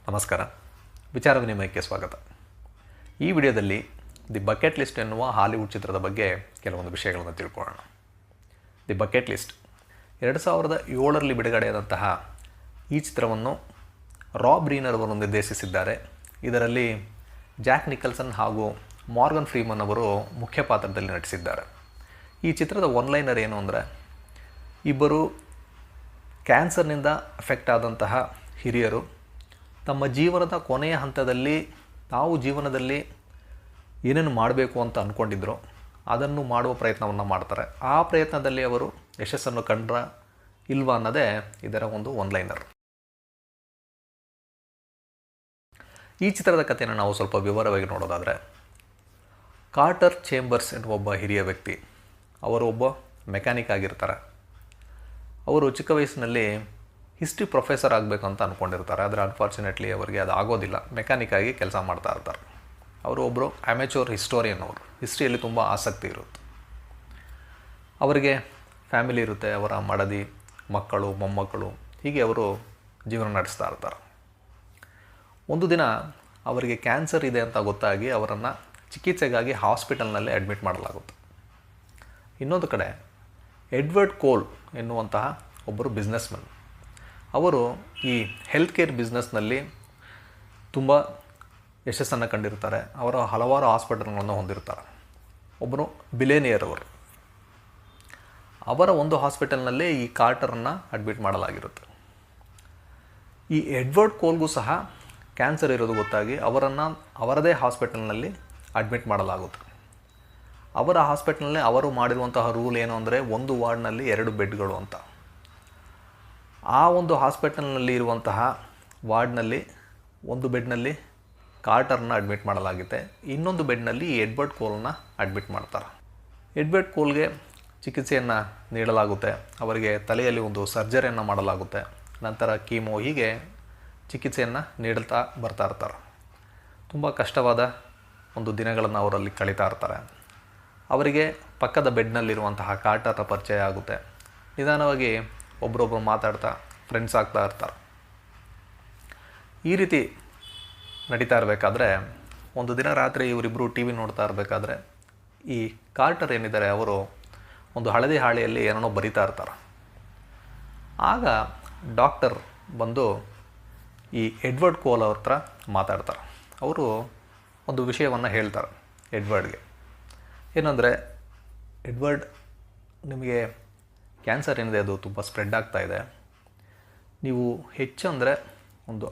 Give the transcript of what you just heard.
ನಮಸ್ಕಾರ. ವಿಚಾರ ವಿನಿಮಯಕ್ಕೆ ಸ್ವಾಗತ. ಈ ವಿಡಿಯೋದಲ್ಲಿ ದಿ ಬಕೆಟ್ ಲಿಸ್ಟ್ ಎನ್ನುವ ಹಾಲಿವುಡ್ ಚಿತ್ರದ ಬಗ್ಗೆ ಕೆಲವೊಂದು ವಿಷಯಗಳನ್ನು ತಿಳ್ಕೊಳ್ಳೋಣ. ದಿ ಬಕೆಟ್ ಲಿಸ್ಟ್ 2007ರಲ್ಲಿ ಬಿಡುಗಡೆಯಾದಂತಹ ಈ ಚಿತ್ರವನ್ನು ರಾಬ್ ರೀನರ್ ಅವರು ನಿರ್ದೇಶಿಸಿದ್ದಾರೆ. ಇದರಲ್ಲಿ ಜಾಕ್ ನಿಕಲ್ಸನ್ ಹಾಗೂ ಮಾರ್ಗನ್ ಫ್ರೀಮನ್ ಅವರು ಮುಖ್ಯ ಪಾತ್ರದಲ್ಲಿ ನಟಿಸಿದ್ದಾರೆ. ಈ ಚಿತ್ರದ ಒನ್ಲೈನರ್ ಏನು ಅಂದರೆ, ಇಬ್ಬರು ಕ್ಯಾನ್ಸರ್ನಿಂದ ಅಫೆಕ್ಟ್ ಆದಂತಹ ಹಿರಿಯರು ತಮ್ಮ ಜೀವನದ ಕೊನೆಯ ಹಂತದಲ್ಲಿ ತಾವು ಜೀವನದಲ್ಲಿ ಏನೇನು ಮಾಡಬೇಕು ಅಂತ ಅಂದ್ಕೊಂಡಿದ್ರು ಅದನ್ನು ಮಾಡುವ ಪ್ರಯತ್ನವನ್ನು ಮಾಡ್ತಾರೆ. ಆ ಪ್ರಯತ್ನದಲ್ಲಿ ಅವರು ಯಶಸ್ಸನ್ನು ಕಂಡ್ರ ಇಲ್ವಾ ಅನ್ನೋದೇ ಇದರ ಒಂದು ಒನ್ಲೈನರ್. ಈ ಚಿತ್ರದ ಕಥೆಯನ್ನು ನಾವು ಸ್ವಲ್ಪ ವಿವರವಾಗಿ ನೋಡೋದಾದರೆ, ಕಾರ್ಟರ್ ಚೇಂಬರ್ಸ್ ಎನ್ನುವ ಒಬ್ಬ ಹಿರಿಯ ವ್ಯಕ್ತಿ, ಅವರು ಒಬ್ಬ ಮೆಕ್ಯಾನಿಕ್ ಆಗಿರ್ತಾರೆ. ಅವರು ಚಿಕ್ಕ ವಯಸ್ಸಿನಲ್ಲಿ ಹಿಸ್ಟ್ರಿ ಪ್ರೊಫೆಸರ್ ಆಗಬೇಕು ಅಂತ ಅಂದ್ಕೊಂಡಿರ್ತಾರೆ. ಆದರೆ ಅನ್ಫಾರ್ಚುನೇಟ್ಲಿ ಅವರಿಗೆ ಅದು ಆಗೋದಿಲ್ಲ. ಮೆಕ್ಯಾನಿಕ್ ಆಗಿ ಕೆಲಸ ಮಾಡ್ತಾ ಇರ್ತಾರೆ. ಅವರು ಒಬ್ಬರು ಅಮೆಚೂರ್ ಹಿಸ್ಟೋರಿಯನ್. ಅವರು ಹಿಸ್ಟ್ರಿಯಲ್ಲಿ ತುಂಬ ಆಸಕ್ತಿ ಇರುತ್ತೆ. ಅವರಿಗೆ ಫ್ಯಾಮಿಲಿ ಇರುತ್ತೆ, ಅವರ ಮಡದಿ, ಮಕ್ಕಳು, ಮೊಮ್ಮಕ್ಕಳು, ಹೀಗೆ ಅವರು ಜೀವನ ನಡೆಸ್ತಾ ಇರ್ತಾರೆ. ಒಂದು ದಿನ ಅವರಿಗೆ ಕ್ಯಾನ್ಸರ್ ಇದೆ ಅಂತ ಗೊತ್ತಾಗಿ ಅವರನ್ನು ಚಿಕಿತ್ಸೆಗಾಗಿ ಹಾಸ್ಪಿಟಲ್ನಲ್ಲೇ ಅಡ್ಮಿಟ್ ಮಾಡಲಾಗುತ್ತೆ. ಇನ್ನೊಂದು ಕಡೆ ಎಡ್ವರ್ಡ್ ಕೋಲ್ ಎನ್ನುವಂತಹ ಒಬ್ಬರು ಬಿಸ್ನೆಸ್ಮನ್. ಅವರು ಈ ಹೆಲ್ತ್ ಕೇರ್ ಬಿಸ್ನೆಸ್ನಲ್ಲಿ ತುಂಬ ಯಶಸ್ಸನ್ನು ಕಂಡಿರ್ತಾರೆ. ಅವರ ಹಲವಾರು ಹಾಸ್ಪಿಟಲ್ಗಳನ್ನು ಹೊಂದಿರ್ತಾರೆ. ಒಬ್ಬರು ಬಿಲೇನಿಯರ್ ಅವರು. ಅವರ ಒಂದು ಹಾಸ್ಪಿಟಲ್ನಲ್ಲೇ ಈ ಕಾರ್ಟರನ್ನು ಅಡ್ಮಿಟ್ ಮಾಡಲಾಗಿರುತ್ತೆ. ಈ ಎಡ್ವರ್ಡ್ ಕೋಲ್ಗೂ ಸಹ ಕ್ಯಾನ್ಸರ್ ಇರೋದು ಗೊತ್ತಾಗಿ ಅವರನ್ನು ಅವರದೇ ಹಾಸ್ಪಿಟಲ್ನಲ್ಲಿ ಅಡ್ಮಿಟ್ ಮಾಡಲಾಗುತ್ತೆ. ಅವರ ಹಾಸ್ಪಿಟಲ್ನಲ್ಲಿ ಅವರು ಮಾಡಿರುವಂತಹ ರೂಲ್ ಏನು ಅಂದರೆ, ಒಂದು ವಾರ್ಡ್ನಲ್ಲಿ 2 ಬೆಡ್ಗಳು ಅಂತ. ಆ ಒಂದು ಹಾಸ್ಪಿಟಲ್ನಲ್ಲಿ ಇರುವಂತಹ ವಾರ್ಡ್ನಲ್ಲಿ ಒಂದು ಬೆಡ್ನಲ್ಲಿ ಕಾರ್ಟರ್ನ ಅಡ್ಮಿಟ್ ಮಾಡಲಾಗುತ್ತೆ. ಇನ್ನೊಂದು ಬೆಡ್ನಲ್ಲಿ ಎಡ್ವರ್ಡ್ ಕೋಲ್ನ ಅಡ್ಮಿಟ್ ಮಾಡ್ತಾರೆ. ಎಡ್ವರ್ಡ್ ಕೋಲ್ಗೆ ಚಿಕಿತ್ಸೆಯನ್ನು ನೀಡಲಾಗುತ್ತೆ. ಅವರಿಗೆ ತಲೆಯಲ್ಲಿ ಒಂದು ಸರ್ಜರಿಯನ್ನು ಮಾಡಲಾಗುತ್ತೆ. ನಂತರ ಕೀಮೋ, ಹೀಗೆ ಚಿಕಿತ್ಸೆಯನ್ನು ನೀಡುತ್ತಾ ಬರ್ತಾ ಇರ್ತಾರೆ. ತುಂಬ ಕಷ್ಟವಾದ ಒಂದು ದಿನಗಳನ್ನು ಅವರಲ್ಲಿ ಕಳೀತಾ ಇರ್ತಾರೆ. ಅವರಿಗೆ ಪಕ್ಕದ ಬೆಡ್ನಲ್ಲಿರುವಂತಹ ಕಾರ್ಟರ್ನ ಪರಿಚಯ ಆಗುತ್ತೆ. ನಿಧಾನವಾಗಿ ಒಬ್ಬರೊಬ್ಬರು ಮಾತಾಡ್ತಾ ಫ್ರೆಂಡ್ಸ್ ಆಗ್ತಾ ಇರ್ತಾರೆ. ಈ ರೀತಿ ನಡೀತಾ ಇರಬೇಕಾದ್ರೆ ಒಂದು ದಿನ ರಾತ್ರಿ ಇವರಿಬ್ಬರು ಟಿ ವಿ ನೋಡ್ತಾ ಇರಬೇಕಾದ್ರೆ ಈ ಕಾರ್ಟರ್ ಏನಿದ್ದಾರೆ ಅವರು ಒಂದು ಹಳದಿ ಹಾಳೆಯಲ್ಲಿ ಏನೋ ಬರಿತಾ ಇರ್ತಾರೆ. ಆಗ ಡಾಕ್ಟರ್ ಬಂದು ಈ ಎಡ್ವರ್ಡ್ ಕೋಲ್ ಅವ್ರ ಹತ್ರ ಮಾತಾಡ್ತಾರೆ. ಅವರು ಒಂದು ವಿಷಯವನ್ನು ಹೇಳ್ತಾರೆ ಎಡ್ವರ್ಡ್ಗೆ. ಏನಂದರೆ, ಎಡ್ವರ್ಡ್, ನಿಮಗೆ ಕ್ಯಾನ್ಸರ್ ಏನಿದೆ ಅದು ತುಂಬ ಸ್ಪ್ರೆಡ್ ಆಗ್ತಾ ಇದೆ. ನೀವು ಹೆಚ್ಚು ಅಂದರೆ ಒಂದು